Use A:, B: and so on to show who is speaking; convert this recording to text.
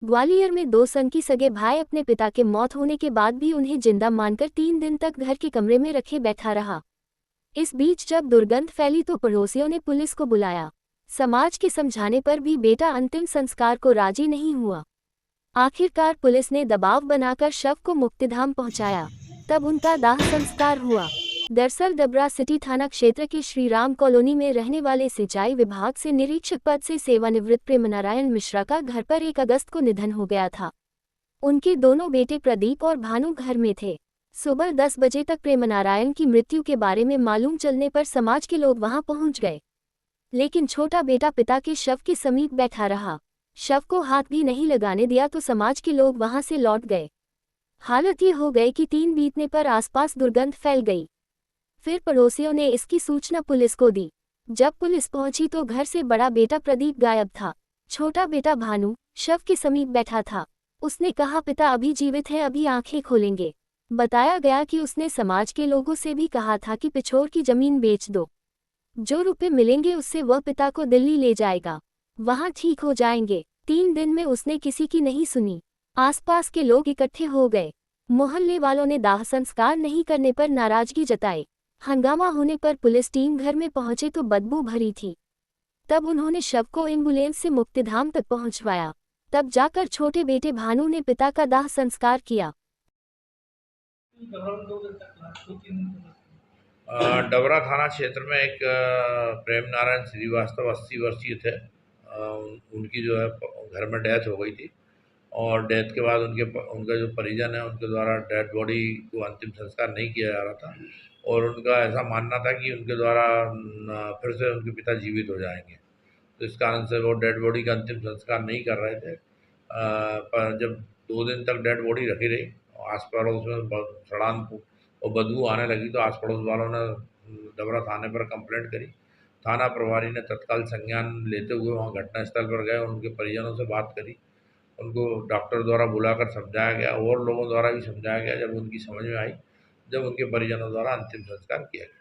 A: ग्वालियर में दो सनकी सगे भाई अपने पिता के मौत होने के बाद भी उन्हें जिंदा मानकर 3 दिन तक घर के कमरे में रखे बैठा रहा। इस बीच जब दुर्गंध फैली तो पड़ोसियों ने पुलिस को बुलाया। समाज के समझाने पर भी बेटा अंतिम संस्कार को राजी नहीं हुआ। आखिरकार पुलिस ने दबाव बनाकर शव को मुक्तिधाम पहुंचाया। तब उनका दाह संस्कार हुआ। दरअसल डबरा सिटी थाना क्षेत्र के श्रीराम कॉलोनी में रहने वाले सिंचाई विभाग से निरीक्षक पद से सेवानिवृत्त प्रेमनारायण मिश्रा का घर पर 1 अगस्त को निधन हो गया था। उनके दोनों बेटे प्रदीप और भानु घर में थे। सुबह 10 बजे तक प्रेमनारायण की मृत्यु के बारे में मालूम चलने पर समाज के लोग वहां पहुंच गए, लेकिन छोटा बेटा पिता के शव के समीप बैठा रहा। शव को हाथ भी नहीं लगाने दिया तो समाज के लोग वहां से लौट गए। हालत ये हो गई कि 3 बीतने पर आसपास दुर्गंध फैल गई। फिर पड़ोसियों ने इसकी सूचना पुलिस को दी। जब पुलिस पहुंची तो घर से बड़ा बेटा प्रदीप गायब था। छोटा बेटा भानु शव के समीप बैठा था। उसने कहा, पिता अभी जीवित है, अभी आंखें खोलेंगे। बताया गया कि उसने समाज के लोगों से भी कहा था कि पिछोर की जमीन बेच दो, जो रुपए मिलेंगे उससे वह पिता को दिल्ली ले जाएगा, वहां ठीक हो जाएंगे। 3 दिन में उसने किसी की नहीं सुनी। आसपास के लोग इकट्ठे हो गए। मोहल्ले वालों ने दाह संस्कार नहीं करने पर नाराजगी जताई। हंगामा होने पर पुलिस टीम घर में पहुंचे तो बदबू भरी थी। तब उन्होंने शव को एम्बुलेंस से मुक्तिधाम तक पहुंचवाया। तब जाकर छोटे बेटे भानु ने पिता का दाह संस्कार किया।
B: डबरा थाना क्षेत्र में एक प्रेम नारायण श्रीवास्तव 80 वर्षीय थे। उनकी जो है घर में डेथ हो गई थी और डेथ के बाद उनका जो परिजन है उनके द्वारा डेड बॉडी को अंतिम संस्कार नहीं किया जा रहा था और उनका ऐसा मानना था कि उनके द्वारा फिर से उनके पिता जीवित हो जाएंगे, तो इस कारण से वो डेड बॉडी का अंतिम संस्कार नहीं कर रहे थे। पर जब 2 दिन तक डेड बॉडी रखी रही, आस पड़ोस में सड़ान और बदबू आने लगी तो आस पड़ोस वालों ने डबरा थाने पर कंप्लेंट करी। थाना प्रभारी ने तत्काल संज्ञान लेते हुए वहाँ घटनास्थल पर गए और उनके परिजनों से बात करी। उनको डॉक्टर द्वारा बुलाकर समझाया गया और लोगों द्वारा भी समझाया गया। जब उनकी समझ में आई, जब उनके परिजनों द्वारा अंतिम संस्कार किया गया।